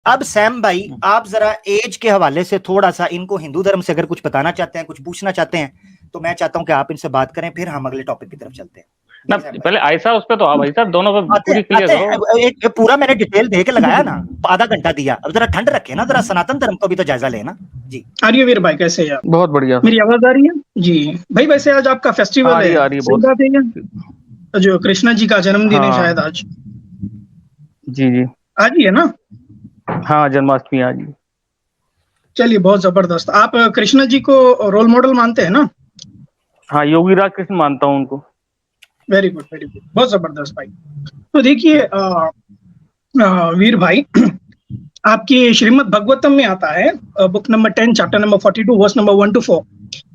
अब सैम भाई, आप जरा एज के हवाले से थोड़ा सा इनको हिंदू धर्म से अगर कुछ बताना चाहते हैं, कुछ पूछना चाहते हैं, तो मैं चाहता हूं कि आप इनसे बात करें, फिर हम अगले टॉपिक की तरफ चलते हैं ना। पहले ऐसा उस पे तो भाई साहब दोनों पे पूरी क्लियर करो। एक पूरा मैंने डिटेल दे के लगाया ना, आधा घंटा दिया। अब जरा ठंड रखे ना, जरा सनातन धर्म को भी तो जायजा लेना जी। आर्यवीर भाई कैसे हैं? बहुत बढ़िया। मेरी आवाज आ रही है जी भाई? वैसे आज आपका फेस्टिवल है, आ रही है सही बात है, जो कृष्णा जी का जन्मदिन है शायद आज। जी आज ही है ना? हाँ, जन्माष्टमी आज ही। चलिए बहुत जबरदस्त। आप कृष्णा जी को रोल मॉडल मानते हैं ना? हाँ, योगीराज कृष्ण मानता हूँ उनको। वेरी गुड, बहुत जबरदस्त भाई। तो देखिए वीर भाई, आपकी श्रीमद् भागवतम में आता है book number 10 chapter number 42 verse number 1 to 4।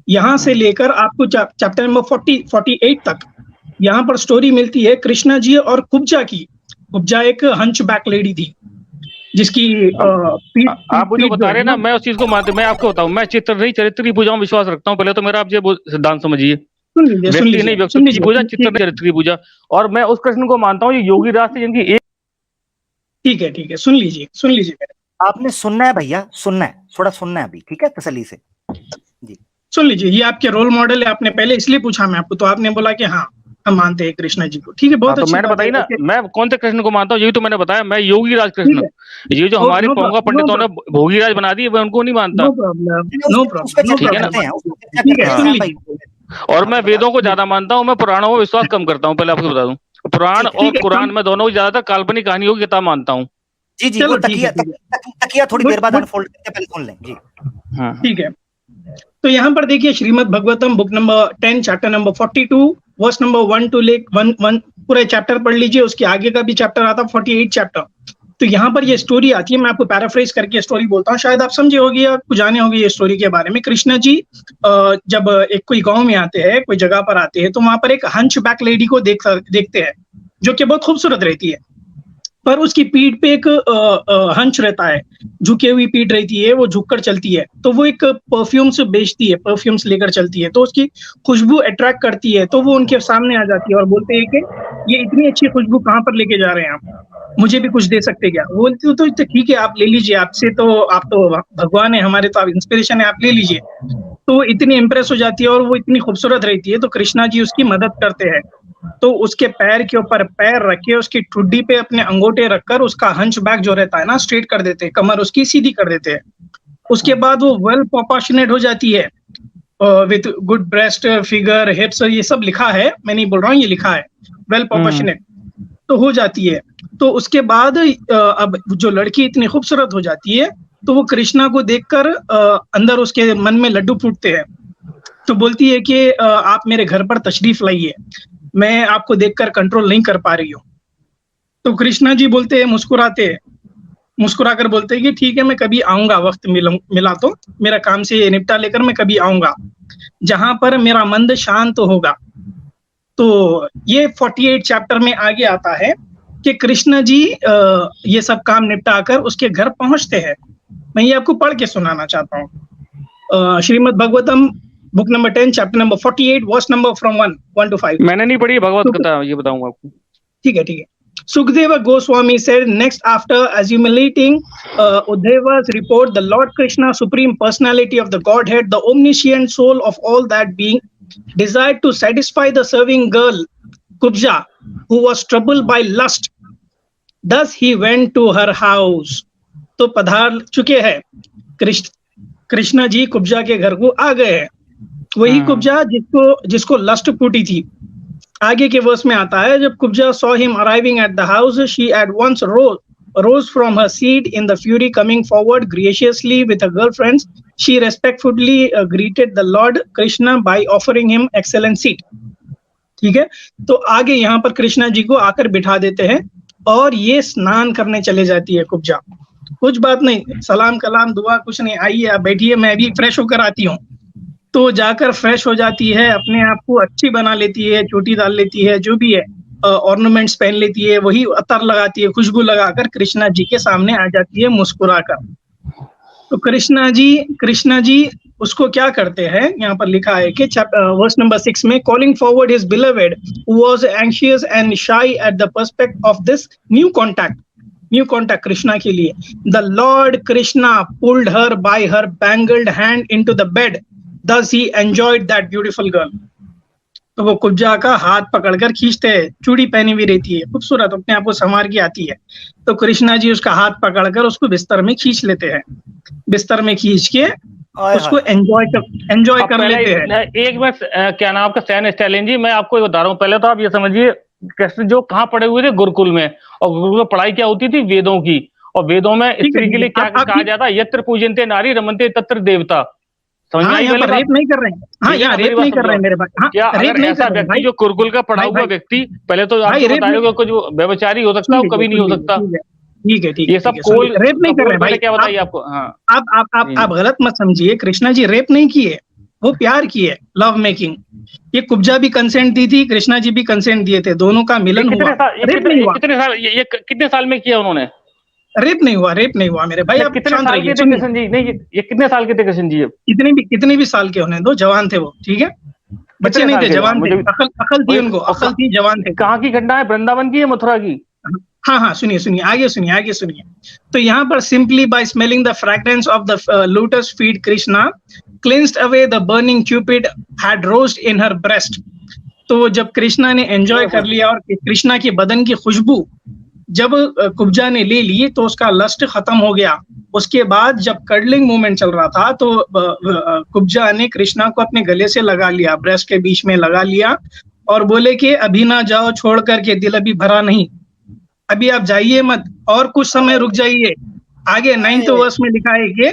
यहाँ से लेकर आपको चैप्टर नंबर 48 तक यहाँ पर स्टोरी मिलती है कृष्णा जी और कुब्जा की। कुब्जा एक हंचबैक लेडी थी जिसकी आप मुझे बता रहे ना, मैं उस चीज को मानते, मैं आपको बताऊं, मैं चित्र नहीं चरित्र की पूजा में विश्वास रखता हूँ। पहले तो मेरा आप ये सिद्धांत समझिए, व्यक्ति नहीं व्यक्ति की पूजा, चित्र नहीं चरित्र की पूजा। और मैं उस कृष्ण को मानता हूँ योगी राज से जिनकी एक। ठीक है, सुन लीजिए आपने सुनना है भैया, सुनना है, थोड़ा सुनना है अभी, ठीक है, तसल्ली से जी सुन लीजिए। ये आपके रोल मॉडल है, आपने पहले इसलिए पूछा मैं आपको, तो आपने बोला कि हाँ हम मानते हैं कृष्णा जी को। ठीक है, बहुत तो मैंने बताई ना, मैं कौन से कृष्ण को मानता हूँ, यही तो मैंने बताया। मैं योगी राज कृष्ण, ये जो हमारे पोंगा पंडितों ने भोगी राज बना दी, मैं उनको नहीं मानता। नो प्रॉब्लम, ठीक है ना। और मैं वेदों को ज्यादा मानता हूँ, मैं पुराणों को विश्वास कम करता हूँ। पहले आपको बता दूं, पुराण और कुरान में दोनों को ज्यादातर काल्पनिक कहानियों की किताब मानता हूँ। जी वो तकिया थोड़ी देर बाद अनफोल्ड करके पहले सुन लें जी। ठीक है, तो यहाँ पर देखिए Shrimad Bhagavatam book number 10 chapter number 42 verse number 1 to 1 पूरे चैप्टर पढ़ लीजिए। उसके आगे का भी चैप्टर आता है 48 चैप्टर। तो यहाँ पर ये स्टोरी आती है, मैं आपको पैराफ्रेज करके स्टोरी बोलता हूँ, शायद आप समझे होगी या कुछ जाने होगी ये स्टोरी के बारे में। कृष्णा जी जब एक कोई गांव में आते हैं, कोई जगह पर आते हैं, तो वहां पर एक हंचबैक लेडी को देखते हैं जो कि बहुत खूबसूरत रहती है, पर उसकी पीठ पे एक हंच रहता है, झुकी हुई पीठ रहती है, वो झुककर चलती है। तो वो एक परफ्यूम्स बेचती है, परफ्यूम्स लेकर चलती है, तो उसकी खुशबू अट्रैक्ट करती है। तो वो उनके सामने आ जाती है और बोलते हैं कि ये इतनी अच्छी खुशबू कहाँ पर लेके जा रहे हैं आप, मुझे भी कुछ दे सकते क्या? वो बोलती तो ठीक है, आप ले लीजिए, आप तो भगवान है हमारे, तो आप इंस्पिरेशन है, आप ले लीजिए। तो इतनी इम्प्रेस हो जाती है और वो इतनी खूबसूरत रहती है, तो कृष्णा जी उसकी मदद करते हैं। तो उसके पैर के ऊपर पैर रख के, उसकी ठुड्डी पे अपने अंगूठे रखकर उसका हंचबैक जो रहता है ना, स्ट्रेट कर देते हैं, कमर उसकी सीधी कर देते हैं। उसके बाद वो वेल प्रोपोर्शनेट हो जाती है विथ गुड ब्रेस्ट फिगर हिप्स, ये सब लिखा है, मैं नहीं बोल रहा हूँ, ये लिखा है वेल प्रोपोर्शनेट तो हो जाती है। तो उसके बाद अब जो लड़की इतनी खूबसूरत हो जाती है, तो वो कृष्णा को देखकर अंदर उसके मन में लड्डू फूटते हैं। तो बोलती है कि आप मेरे घर पर तशरीफ लाइए, मैं आपको देखकर कंट्रोल नहीं कर पा रही हूँ। तो कृष्णा जी बोलते हैं, मुस्कुराकर बोलते हैं कि ठीक है, मैं कभी आऊंगा, वक्त मिला तो मेरा काम से निपटा लेकर मैं कभी आऊंगा जहां पर मेरा मन शांत होगा। तो ये 48 चैप्टर में आगे आता है कि कृष्ण जी ये सब काम निपटाकर उसके घर पहुंचते हैं। मैं ये आपको पढ़ के सुनाना चाहता हूँ। Shrimad Bhagavatam book number 10 chapter number 48 verse number from 1 to 5। मैंने नहीं पढ़ी भगवत गीता, ये बताऊंगा आपको। ठीक है। Sukadeva Goswami said, next after assimilating Uddhava's report, the Lord Krishna, Supreme Personality of the Godhead, the omniscient soul of all that being, desired to satisfy the serving girl, Kubja, who was troubled by lust. Thus he went to her house. तो पधार चुके हैं कृष्णा जी कुब्जा के घर को आ गए हैं। वही कुब्जा जिसको लस्ट फूटी थी। आगे के वर्स में आता है, जब Kubja saw him arriving at the house, she at once rose from her seat in the fury, coming forward graciously with her girlfriends. She respectfully greeted the Lord Krishna by offering him excellent seat. ठीक है, तो आगे यहाँ पर कृष्णा जी को आकर बिठा देते हैं और ये स्नान करने चले जाती है कुब्जा। कुछ बात नहीं, सलाम कलाम दुआ कुछ नहीं, आइए आप बैठिए, मैं भी फ्रेश होकर आती हूँ। तो जाकर फ्रेश हो जाती है, अपने आप को अच्छी बना लेती है, चोटी डाल लेती है, जो भी है ऑर्नामेंट्स पहन लेती है, वही अतर लगाती है, खुशबू लगाकर कृष्णा जी के सामने आ जाती है मुस्कुराकर। तो कृष्णा जी उसको क्या करते हैं, यहाँ पर लिखा है कि वर्स नंबर 6 में, calling forward his beloved who was anxious and shy at the prospect of this new contact. New contact Krishna के लिए, the lord Krishna pulled her by her bangled hand into the bed, thus he enjoyed that beautiful girl। तो वो कुब्जा का हाथ पकड़कर खींचते हैं, चूड़ी पहनी हुई रहती है, खूबसूरत, अपने आप को संवार के आती है, तो कृष्णा जी उसका हाथ पकड़कर उसको बिस्तर में खींच लेते हैं, बिस्तर में खींच के उसको एंजॉय कर लेते हैं। एक मिनट, क्या नाम आपका? सैन स्टालिन जी, मैं आपको बता रहा हूँ, पहले तो आप ये समझिए कृष्ण जो कहाँ पढ़े हुए थे, गुरुकुल में, और गुरुकुल में पढ़ाई क्या होती थी? वेदों की, और वेदों में स्त्री के लिए क्या कहा जाता है? यत्र पूजन्ते नारी रमन्ते तत्र देवता। समझ में आई? यहाँ पर रेप नहीं कर रहे हैं, हाँ यहाँ रेप नहीं कर रहे हैं मेरे भाई, हाँ क्या रेप अगर नहीं ऐसा कर रहे व्यक्ति भाई, जो गुरुकुल का पढ़ा हुआ व्यक्ति, पहले तो आपको बता रहे हो, कुछ व्यभिचारी हो सकता है, कभी नहीं हो सकता। ठीक है, ये सब कोल रेप नहीं कर रहे भाई, क्या बताइए आपको? हाँ, आप गलत मत समझिए, कृष्णा जी रेप नहीं किए, वो प्यार किए, लव मेकिंग। ये कुब्जा भी कंसेंट दी थी, कृष्णा जी भी कंसेंट दिए थे, दोनों का मिलन हुआ, रेप नहीं हुआ। कितने साल में किया उन्होंने? रेप नहीं हुआ मेरे भाई, आप कितने शांत साल के रहिए, थे कृष्ण जी? नहीं, ये कितने साल के थे कृष्ण जी? कितने भी साल के होने दो, जवान थे वो, ठीक है, बच्चे नहीं थे, जवान थे, अकल थी उनको, अकल थी, जवान थे। कहाँ की घटना है? वृंदावन की या मथुरा की? हाँ, सुनिए, आगे सुनिए। तो यहाँ पर simply by smelling the fragrance of the lotus feet Krishna cleansed away the burning Cupid had roused in her breast. तो जब कृष्णा ने एंजॉय कर लिया और कृष्णा की बदन की खुशबू जब कुब्जा ने ले ली तो उसका लस्ट खत्म हो गया। उसके बाद जब कर्डलिंग मूवमेंट चल रहा था तो कुब्जा ने कृष्णा को अपने गले से लगा लिया, ब्रेस्ट के बीच में लगा लिया, और बोले कि अभी ना जाओ छोड़ करके, दिल अभी भरा नहीं, अभी आप जाइए मत, और कुछ समय रुक जाइए। आगे 9th वर्स में लिखा है कि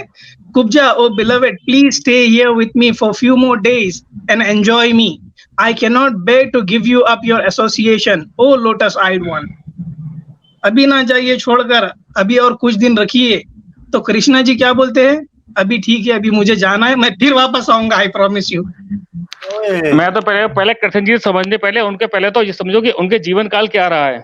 Kubja, O beloved, please stay here with me for few more days and enjoy me. I can not bear to give you up your association, O lotus eyed one. अभी ना जाइए छोड़कर, अभी और कुछ दिन रखिए। तो कृष्णा जी क्या बोलते हैं? अभी ठीक है, अभी मुझे जाना है, मैं फिर वापस आऊंगा, आई प्रॉमिस यू। मैं तो पहले कृष्ण जी समझने पहले उनके पहले तो ये समझो कि उनके जीवन काल क्या रहा है।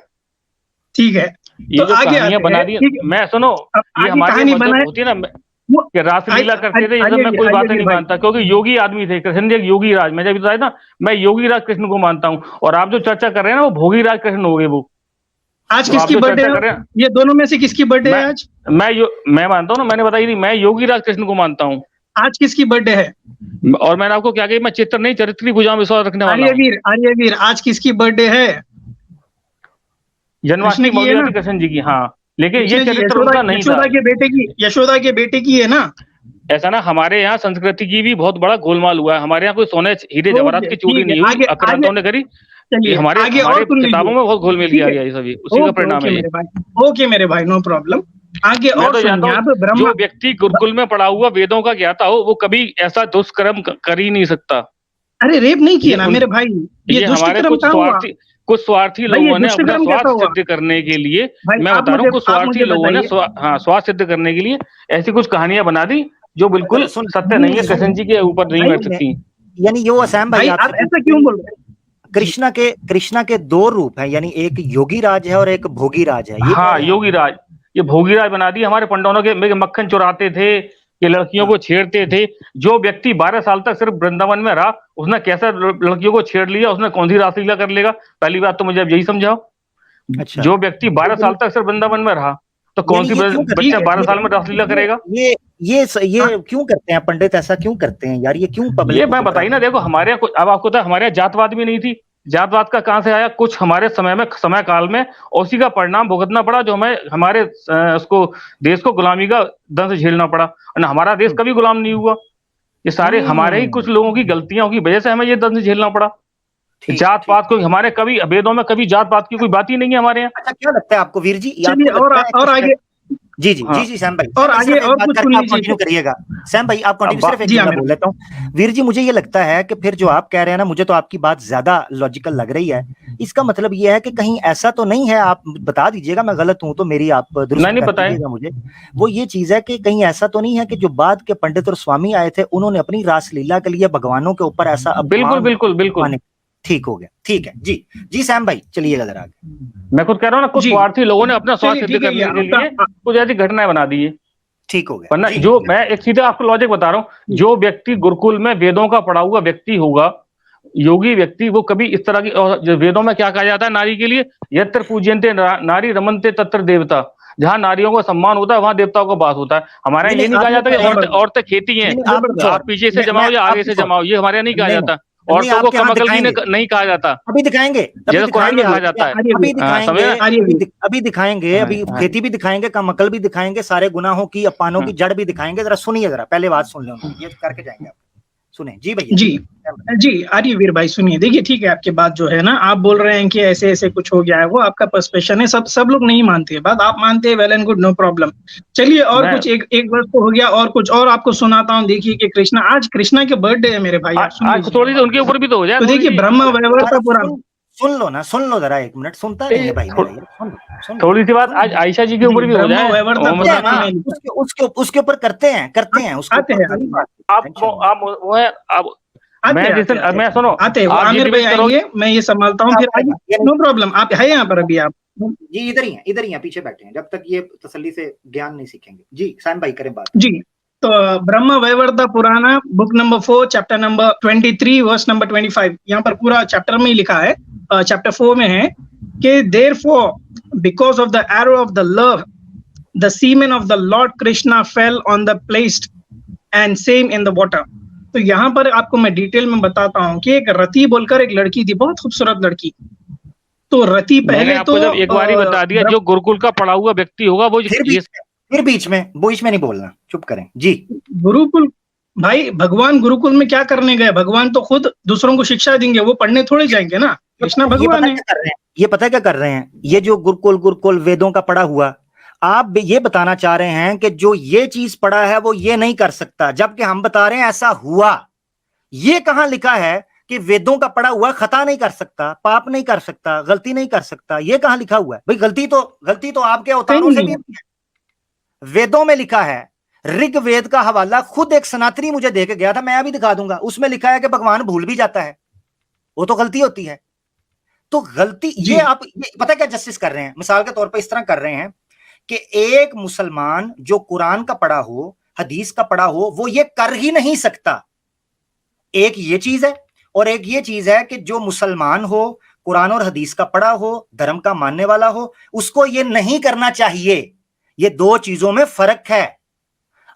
ठीक है, ये तो जो आगे कहानियां बना दी, मैं सुनो, ये हमारी होती है ना कि रासलीला करते थे, ये सब मैं कोई बात नहीं मानता, क्योंकि योगी आदमी थे कृष्ण जी, योगी राज। मैं जब बताया ना, मैं योगी राज कृष्ण को मानता हूँ, और आप जो चर्चा कर रहे हैं ना, वो भोगी राज कृष्ण हो गए। वो आज किसकी बर्थडे है? ये दोनों में से किसकी बर्थडे है आज? मैं मानता हूँ ना, मैंने बताई थी, मैं योगी राज कृष्ण को मानता हूँ। आज किसकी बर्थडे है? और मैंने आपको क्या कही, मैं चित्र नहीं चरित्र की पूजा में विश्वास रखने वाला हूँ। आर्यवीर, आज किसकी बर्थडे है? जन्माष्टमी मौलिया कृष्ण जी की। हाँ, लेकिन ये चरित्र उनका नहीं था। यशोदा के बेटे की है ना। ऐसा ना, हमारे यहाँ संस्कृति की भी बहुत बड़ा गोलमाल हुआ है। हमारे यहाँ कोई सोने हीरे जवाहरात की चोरी नहीं हुई, अक्रांतों ने करी। हमारे किताबों में बहुत घोल मिल गया ये सभी, उसी का परिणाम है। ओके मेरे भाई, नो प्रॉब्लम। आगे और जो व्यक्ति गुरुकुल में पढ़ा हुआ वेदों का ज्ञाता हो, वो कभी ऐसा दुष्कर्म कर ही नहीं सकता। अरे रेप नहीं किया ना मेरे भाई, ये हमारे कुछ स्वार्थी लोगों ने अपना स्वार्थ सिद्ध करने के लिए, मैं बता रहा हूँ, कुछ स्वार्थी लोगों ने स्वार्थ सिद्ध करने के लिए ऐसी कुछ कहानियां बना दी जो बिल्कुल सत्य नहीं है, कृष्ण जी के ऊपर नहीं बैठ सकती। यानी ये वो सैम भाई, आप ऐसा क्यों बोल रहे हैं? कृष्णा के दो रूप हैं, यानी एक योगी राज है और एक भोगी राज है। हाँ, योगी राज, ये भोगी राज बना दी। हमारे पंडितों के मक्खन चुराते थे, कि लड़कियों को छेड़ते थे। जो व्यक्ति 12 साल तक सिर्फ वृंदावन में रहा, उसने कैसे लड़कियों को छेड़ लिया, उसने कौन सी रासलीला कर लेगा? पहली बात तो मुझे अब यही समझाओ। अच्छा। जो व्यक्ति 12 साल तक सिर्फ वृंदावन में रहा, तो कौन सी बच्चा 12 साल में रासलीला करेगा? ये क्यों करते हैं पंडित, ऐसा क्यों करते हैं यार? ये क्यों पब्लिक? ये मैं बताइए ना, देखो हमारे यहाँ अब आपको तो हमारे यहाँ जातवाद भी नहीं थी। जातवाद का कहां से आया? कुछ हमारे समय काल में उसी का परिणाम भुगतना पड़ा, जो हमारे उसको देश को गुलामी का दंश झेलना पड़ा। और हमारा देश कभी गुलाम नहीं हुआ। ये सारे हमारे ही कुछ लोगों की गलतियों की वजह से हमें ये दंश झेलना पड़ा। जात पात को हमारे कभी वेदों में कभी जात पात की कोई बात ही नहीं है हमारे यहाँ। अच्छा, क्या लगता है आपको वीर जी? और आगे जी सैम भाई, और आगे और कुछ कंटिन्यू करिएगा। सैम भाई आप कंटिन्यू, सिर्फ एक चीज मैं बोल लेता हूँ वीर जी। मुझे ये लगता है कि फिर जो आप कह रहे हैं ना, मुझे तो आपकी बात ज्यादा लॉजिकल लग रही है। इसका मतलब ये है कि कहीं ऐसा तो नहीं है, आप बता दीजिएगा, मैं गलत हूँ तो मेरी आप दुरुस्त कर दीजिएगा मुझे। वो ये चीज है कि कहीं ऐसा तो नहीं है कि जो बाद के पंडित और स्वामी आए थे, उन्होंने अपनी रासलीला के लिए भगवानों के ऊपर ऐसा बिल्कुल ठीक हो गया। ठीक है जी सैम भाई, चलिएगा जरा आगे। मैं खुद कह रहा हूँ ना, कुछ स्वार्थी लोगों ने अपना स्वार्थ सिद्ध करने के लिए कुछ ऐसी घटनाएं बना दी है। ठीक हो गया। वरना जो मैं एक सीधा आपको लॉजिक बता रहा हूँ, जो व्यक्ति गुरुकुल में वेदों का पढ़ा हुआ व्यक्ति होगा, योगी व्यक्ति, वो कभी इस तरह की, वेदों में क्या कहा जाता है नारी के लिए? यत्र पूज्यन्ते नारी रमन्ते तत्र देवता। जहाँ नारियों को सम्मान होता है वहाँ देवताओं का वास होता है। हमारे यहाँ ये नहीं कहा जाता कि औरतें खेती हैं, आप पीछे से जमाओ या आगे से जमाओ, ये हमारे यहाँ नहीं कहा जाता। औरतों को कमकलगी नहीं कहा जाता, अभी दिखाएंगे, जैसे कुरान में कहा जाता है। अभी दिखाएंगे, अभी हाँ। खेती भी दिखाएंगे, कमकल भी दिखाएंगे, सारे गुनाहों की, अपमानों की जड़ भी दिखाएंगे। जरा सुनिए, जरा पहले बात सुन लो, ये करके जाएंगे आप। सुने जी भैया। जी आर्यवीर भाई सुनिए, देखिए ठीक है, आपकी बात जो है ना, आप बोल रहे हैं कि ऐसे ऐसे कुछ हो गया है, वो आपका पर्सपेक्शन है, सब लोग नहीं मानते बात, आप मानते हैं, well and good, no problem. चलिए और कुछ एक वर्ष तो हो गया, और कुछ और आपको सुनाता हूँ। देखिए कि कृष्णा, आज कृष्णा के बर्थडे है मेरे भाई, आज थोड़ी सी उनके ऊपर भी तो हो जाए। तो देखिए ब्रह्मा वैवर्त पुराण, सुन लो ना, सुन लो जरा, एक मिनट, सुनता नहीं है भाई मेरा, सुन थोड़ी सी बात आज आयशा जी के ऊपर भी हो जाए, उसके ऊपर करते हैं उसको आते हैं आप मैं सुनो, आते हैं आमिर भाई आएंगे, मैं ये संभालता हूँ, फिर नो प्रॉब्लम। आप है यहाँ पर अभी? आप जी इधर ही हैं, पीछे बैठे हैं, जब तक ये तसल्ली से ज्ञान नहीं सीखेंगे। जी सैम भाई करें बात। जी, तो Brahma Vaivarta Purana book number 4 chapter number 23 verse number 25, यहाँ पर पूरा चैप्टर में ही लिखा है, चैप्टर 4 में है कि therefore because of the arrow of the love the semen of the Lord Krishna fell on the placed and same in the water। तो यहाँ पर आपको मैं डिटेल में बताता हूँ कि एक रति बोलकर एक लड़की थी, बहुत खूबसूरत लड़की। तो रति पहले तो जब एक बार ही बता दिया, जो गुरुकुल का पढ़ा हुआ व्यक्ति होगा वो फिर बीच में नहीं बोलना, चुप करें जी। गुरुकुल भाई, भगवान गुरुकुल में क्या करने गए? भगवान तो खुद दूसरों को शिक्षा देंगे, वो पढ़ने थोड़े जाएंगे ना। कृष्णा भगवान है। ये पता क्या कर रहे हैं, ये जो गुरुकुल वेदों का पढ़ा हुआ, आप ये बताना चाह रहे हैं कि जो ये चीज पढ़ा है वो ये नहीं कर सकता, जबकि हम बता रहे हैं ऐसा हुआ। ये कहां लिखा है कि वेदों का पढ़ा हुआ खता नहीं कर सकता, पाप नहीं कर सकता, गलती नहीं कर सकता? ये कहां लिखा हुआ है भाई? गलती तो आपके अवतारों से भी है, वेदों में लिखा है। ऋग्वेद का हवाला खुद एक सनातनी मुझे दे के गया था, मैं अभी दिखा दूंगा, उसमें लिखा है कि भगवान भूल भी जाता है, वो तो गलती होती है। तो गलती ये आप पता क्या जस्टिस कर रहे हैं? मिसाल के तौर पर इस तरह कर रहे हैं कि एक मुसलमान जो कुरान का पढ़ा हो, हदीस का पढ़ा हो, वो ये कर ही नहीं सकता। एक ये चीज है, और एक ये चीज है कि जो मुसलमान हो, कुरान और हदीस का पढ़ा हो, धर्म का मानने वाला हो, उसको ये नहीं करना चाहिए। ये दो चीजों में फर्क है।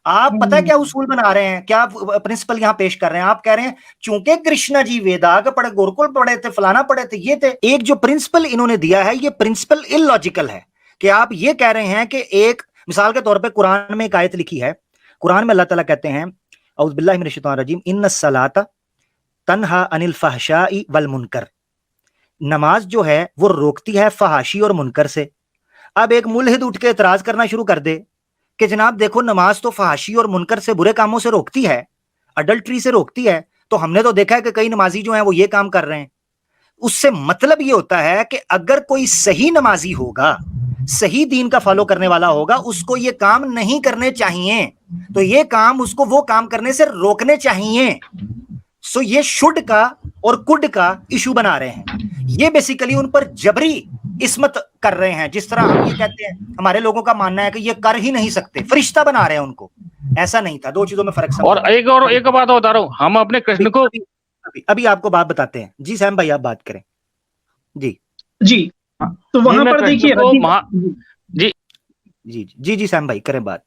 आप पता क्या उसूल बना रहे हैं, क्या प्रिंसिपल यहां पेश कर रहे हैं? आप कह रहे हैं चूंकि कृष्णा जी वेदाग पढ़े, गुरुकुल पढ़े थे, फलाना पढ़े थे, ये थे। एक जो प्रिंसिपल इन्होंने दिया है, ये प्रिंसिपल इलॉजिकल है कि आप ये कह रहे हैं कि एक मिसाल के तौर पे कुरान में एक आयत लिखी है, कुरान में अल्लाह ताला कहते हैं औज़ु बिल्लाहि मिनश शैतानिर रजीम इन्नस सलाता तन्हा अनिल फहशाई वल मुनकर, नमाज जो है वो रोकती है फहाशी और मुनकर से। अब एक मुल्हिद उठ के एतराज करना शुरू कर दे कि जनाब देखो, नमाज तो फहाशी और मुनकर से, बुरे कामों से रोकती है, अडल्ट्री से रोकती है, तो हमने तो देखा है कि कई नमाजी जो हैं वो ये काम कर रहे हैं। उससे मतलब ये होता है कि अगर कोई सही नमाजी होगा, सही दीन का फॉलो करने वाला होगा, उसको ये काम नहीं करने चाहिए, तो ये काम उसको वो काम करने से रोकने चाहिए। सो ये शुड का और कुड का इशू बना रहे हैं। ये बेसिकली उन पर जबरी इस्मत कर रहे हैं, जिस तरह हम ये कहते हैं, हमारे लोगों का मानना है कि ये कर ही नहीं सकते, फरिश्ता बना रहे हैं उनको। ऐसा नहीं था, दो चीजों में फर्क। और एक बात बता रहा हूं, हम अपने कृष्ण को अभी आपको बात बताते हैं। जी सैम भाई आप बात करें। जी तो वहां पर देखिए जी सैम भाई करें बात,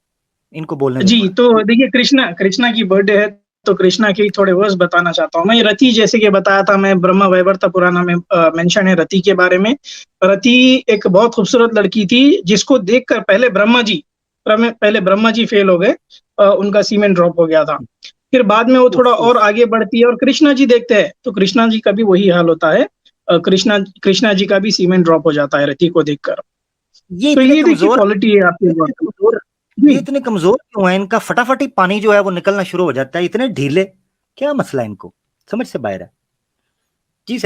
इनको बोलने जी। तो देखिए कृष्णा की बर्थडे है, तो कृष्णा के थोड़े वर्स बताना चाहता हूँ मैं। रति जैसे कि बताया था मैं, ब्रह्मा वैवर्त पुराना में मेंशन है रति के बारे में। रति एक बहुत खूबसूरत लड़की थी, जिसको देखकर पहले ब्रह्मा जी फेल हो गए, उनका सीमेन ड्रॉप हो गया था। फिर बाद में वो थोड़ा और आगे बढ़ती है और कृष्णा जी देखते हैं, तो कृष्णा जी का भी वही हाल होता है, कृष्णा जी का भी सीमेन ड्रॉप हो जाता है रति को देखकर। ये तो ये देखिए क्वालिटी है आपके। ये इतने कमजोर क्यों है? इनका फटाफट ही पानी जो है वो निकलना शुरू हो जाता है, इतने ढीले, क्या मसला है इनको? समझ से बाहर है। जी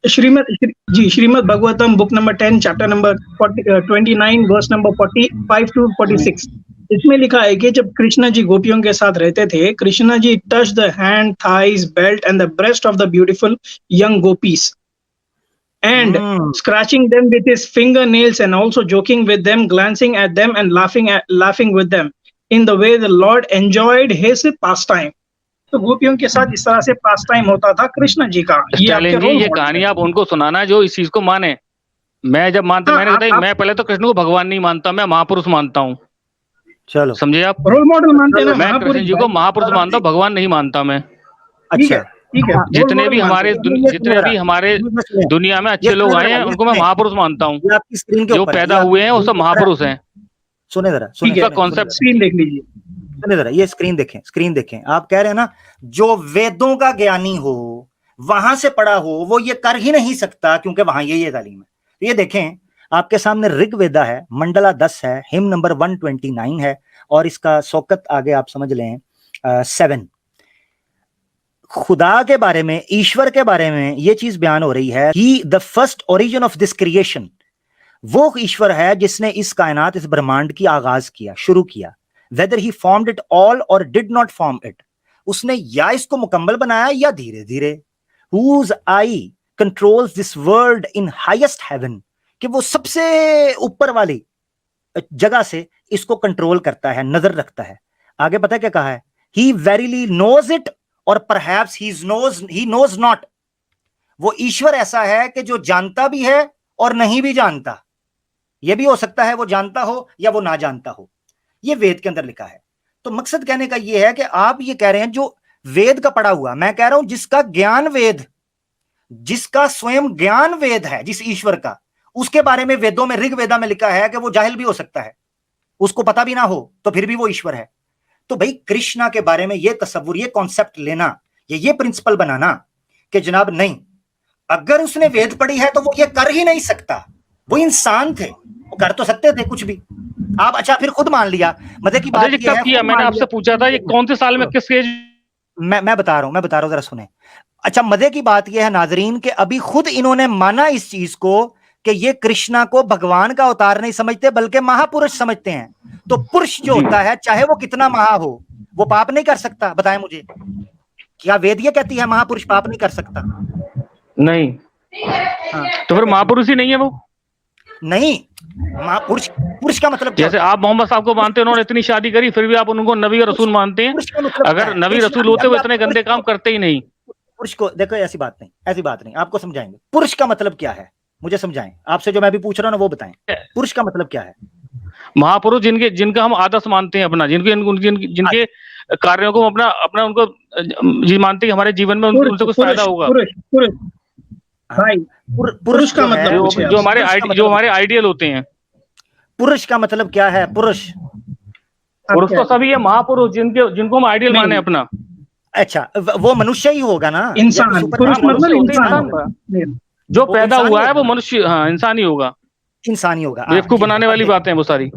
Shrimad Bhagavatam book number 10 chapter number 29 verse number 45 to 46, इसमें लिखा है कि जब कृष्णा जी गोपियों के साथ रहते थे, Krishna ji touch the hand, thighs, belt and the breast of the beautiful young gopis and scratching them with his fingernails and also joking with them, glancing at them and laughing with them in the way the Lord enjoyed his pastime। तो गोपियों के साथ इस तरह से पास time होता था कृष्ण जी का। ये कहानी आप उनको सुनाना जो इस चीज को माने। मैं जब मानता, मैंने बताया, मैं पहले तो कृष्ण को भगवान नहीं मानता, मैं महापुरुष मानता हूँ। चलो, समझे आप? रोल मॉडल मानते हैं ना, मैं कृष्ण जी को महापुरुष मानता हूँ, भगवान नहीं मानता मैं। ठीक है, अच्छा, ठीक है। जितने भी हमारे दुनिया में अच्छे लोग आए हैं, उनको मैं महापुरुष मानता हूँ। ये आपकी स्क्रीन के जो ऊपर है, पैदा ये हुए हैं वो सब महापुरुष हैं। सुने जरा, ठीक है, कॉन्सेप्ट स्क्रीन देख लीजिए, सुने जरा, ये स्क्रीन देखें, स्क्रीन देखें। आप कह रहे हैं ना, जो वेदों का ज्ञानी हो, वहां से पढ़ा हो, वो ये कर ही नहीं सकता, क्योंकि वहां ये तालीम है। ये देखें, आपके सामने ऋग्वेदा है, मंडला 10 है, हिम नंबर 129 है, और इसका सोकत आगे आप समझ लें 7। खुदा के बारे में, ईश्वर के बारे में ये चीज बयान हो रही है, he the first origin of this creation. वो ईश्वर है जिसने इस कायनात, इस ब्रह्मांड की आगाज किया, शुरू किया। Whether he formed it all और डिड नॉट फॉर्म इट, उसने या इसको मुकम्मल बनाया या धीरे धीरे। Whose eye controls this world in highest heaven, कि वो सबसे ऊपर वाली जगह से इसको कंट्रोल करता है, नजर रखता है। आगे पता है क्या कहा है? ही वेरीली नोज इट और परहैप्स ही नोज नॉट। वो ईश्वर ऐसा है कि जो जानता भी है और नहीं भी जानता। यह भी हो सकता है वो जानता हो या वो ना जानता हो। ये वेद के अंदर लिखा है। तो मकसद कहने का यह है कि आप ये कह रहे हैं जो वेद का पढ़ा हुआ, मैं कह रहा हूं जिसका ज्ञान वेद, जिसका स्वयं ज्ञान वेद है, जिस ईश्वर का, उसके बारे में वेदों में, ऋग्वेदा में लिखा है कि वो जाहिल भी हो सकता है, उसको पता भी ना हो, तो फिर भी वो ईश्वर है। तो भाई कृष्णा के बारे में ये तस्वुर, ये कॉन्सेप्ट लेना, ये प्रिंसिपल बनाना कि जनाब नहीं, अगर उसने वेद पढ़ी है तो वो ये कर ही नहीं सकता। वो इंसान थे, वो कर तो सकते थे कुछ भी। आप अच्छा फिर खुद मान लिया। मतलब की बात ये है, किया मैंने आपसे पूछा था ये कौन से साल में, किस एज? मैं बता रहा हूं जरा सुने। अच्छा, मजे की बात यह है नाजरीन कि अभी खुद इन्होंने माना इस चीज को कि ये कृष्णा को भगवान का अवतार नहीं समझते बल्कि महापुरुष समझते हैं। तो पुरुष जो होता है, चाहे वो कितना महा हो, वो पाप नहीं कर सकता। बताएं मुझे, क्या वेद ये कहती है महापुरुष पाप नहीं कर सकता? नहीं। हाँ। तो फिर महापुरुष ही नहीं है वो? नहीं, महापुरुष, पुरुष का मतलब जैसे आप मोहम्मद साहब को मानते हैं, उन्होंने इतनी शादी करी, फिर भी आप उनको नबी और रसूल मानते हैं। मतलब अगर नबी रसूल होते वो इतने गंदे काम करते ही नहीं। पुरुष को देखो, ऐसी बात नहीं, आपको समझाएंगे पुरुष का मतलब क्या है, मुझे समझाएं। आपसे जो मैं भी पूछ रहा हूं ना वो बताएं, पुरुष का मतलब क्या है? महापुरुष जिनका हम आदर्श मानते हैं अपना, जिनके कार्यों को अपना अपना उनको जी मानते हैं, हमारे जीवन में उनसे कुछ फायदा होगा। पुरुष का मतलब जो हमारे आइडियल होते हैं। पुरुष का मतलब क्या है? पुरुष तो सभी है महापुरुष, जिनको हम आइडियल माने अपना। अच्छा, वो मनुष्य ही होगा ना, इंसान। पुरुष मतलब इंसान जो पैदा हुआ है वो मनुष्य, हाँ इंसान ही होगा, इंसान ही होगा। बेवकूफ बनाने वाली बातें हैं वो सारी।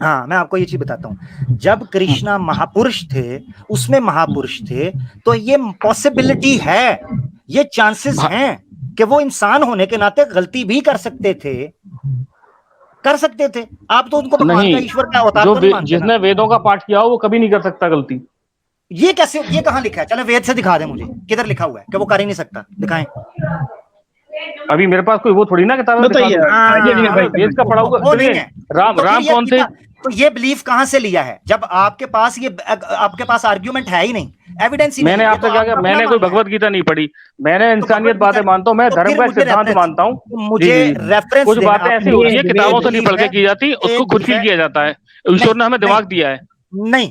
हाँ, मैं आपको ये चीज बताता हूँ। जब कृष्णा महापुरुष थे, उसमें महापुरुष थे, तो ये पॉसिबिलिटी है, ये चांसेस हैं कि वो इंसान होने के नाते गलती भी कर सकते थे। आप तो उनको भगवान का, ईश्वर का अवतार तो नहीं मानते। जिसने वेदों का पाठ किया हो वो कभी नहीं कर सकता गलती। ये कैसे, ये कहाँ लिखा है? चलो वेद से दिखा दे मुझे, किधर लिखा हुआ है कि वो कर ही नहीं सकता, दिखाएं। अभी मेरे पास कोई वो थोड़ी ना किताब है, वेद का पढ़ा हुआ राम कौन थे? तो ये बिलीफ कहां से लिया है जब आपके पास आर्ग्यूमेंट है ही नहीं, एविडेंस ही नहीं? मैंने आपसे क्या, मैंने कोई भगवत गीता नहीं पढ़ी, मैंने इंसानियत बातें मानता हूँ, मैं धर्म का सिद्धांत मानता हूँ। मुझे रेफरेंस, कुछ बातें ऐसी होती है किताबों से नहीं पढ़ के की जाती, उसको खुद फील किया जाता है। ईश्वर ने हमें दिमाग दिया है। नहीं,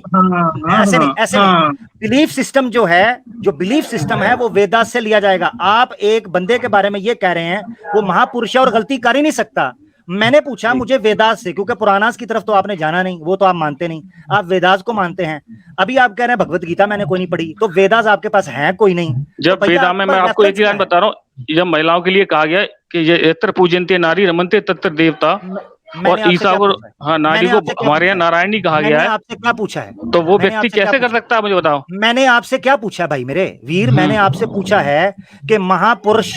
ऐसे नहीं। बिलीफ सिस्टम जो बिलीफ सिस्टम है वो वेदास से लिया जाएगा। आप एक बंदे के बारे में ये कह रहे हैं वो महापुरुष है और गलती कर ही नहीं सकता। मैंने पूछा मुझे वेदास से, क्योंकि पुराणास की तरफ तो आपने जाना नहीं, वो तो आप मानते नहीं, आप वेदास को मानते हैं। अभी आप कह रहे हैं भगवत गीता मैंने कोई नहीं पढ़ी, तो वेदास आपके पास है कोई नहीं? जब वेदा में, मैं आपको एक ही लाइन बता रहा हूँ, जब महिलाओं के लिए कहा गया कि ये यत्र पूजन्ते नारी रमन्ते तत्र देवता, और ईसा को, हाँ, नारी को हमारे यहाँ नारायणी कहा गया है। आपसे क्या पूछा है? तो वो व्यक्ति कैसे कर सकता है, मुझे बताओ। मैंने आपसे क्या पूछा भाई मेरे वीर? मैंने आपसे पूछा है कि महापुरुष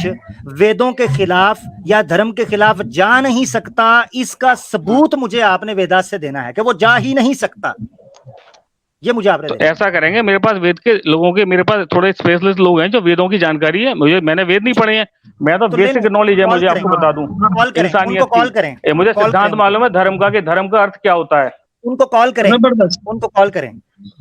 वेदों के खिलाफ या धर्म के खिलाफ जा नहीं सकता, इसका सबूत मुझे आपने वेदास से देना है कि वो जा ही नहीं सकता। ये मुझे आपने तो ऐसा करेंगे, मेरे पास वेद के लोगों के, मेरे पास थोड़े स्पेशलिस्ट लोग हैं जो वेदों की जानकारी है, मैंने वेद नहीं पढ़े हैं, मैं तो बेसिक नॉलेज है मुझे, आपको बता दूं इंसानियत की। मुझे सिद्धांत मालूम है धर्म का, कि धर्म का अर्थ क्या होता है। उनको कॉल करें, उनको कॉल करें।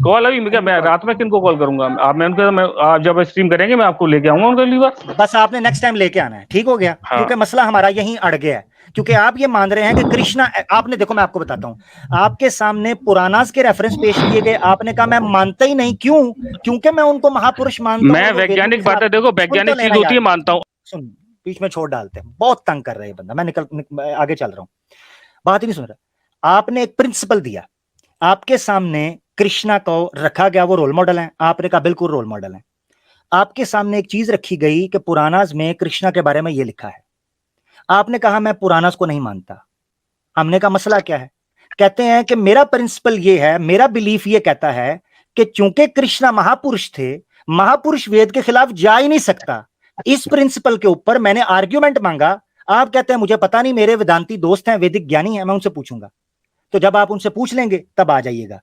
कॉल अभी मैं रात में किनको कॉल करूंगा? आप जब स्ट्रीम करेंगे मैं आपको लेके आऊंगा उनके लिए। बस आपने नेक्स्ट टाइम लेके आना है, ठीक हो गया? क्योंकि मसला हमारा यहीं अड़ गया है। क्योंकि आप ये मान रहे हैं कि कृष्णा, आपने देखो मैं आपको बताता हूं, आपके सामने पुरानास के रेफरेंस पेश किए गए, आपने कहा मैं मानता ही नहीं, क्यों? क्योंकि मैं उनको महापुरुष मानता हूं। मैं वैज्ञानिक बातें, देखो वैज्ञानिक चीज होती है, मानता हूं। सुन, बीच में छोड़ डालते हैं, बहुत तंग कर रहे हैं बंदा, मैं आगे चल रहा हूं, बात ही नहीं सुन रहा। आपने एक प्रिंसिपल दिया, आपके सामने कृष्णा को रखा गया, वो रोल मॉडल है, आपने कहा बिल्कुल रोल मॉडल है। आपके सामने एक चीज रखी गई कि पुरानास में कृष्णा के बारे में ये लिखा है, आपने कहा मैं पुरानास को नहीं मानता। हमने कहा मसला क्या है? कहते हैं कि मेरा प्रिंसिपल ये है, मेरा बिलीफ ये कहता है कि चूंकि कृष्णा महापुरुष थे, महापुरुष वेद के खिलाफ जा ही नहीं सकता। इस प्रिंसिपल के ऊपर मैंने आर्ग्यूमेंट मांगा, आप कहते हैं मुझे पता नहीं, मेरे वेदांती दोस्त हैं, वैदिक ज्ञानी हैं, मैं उनसे पूछूंगा। तो जब आप उनसे पूछ लेंगे तब आ जाइएगा।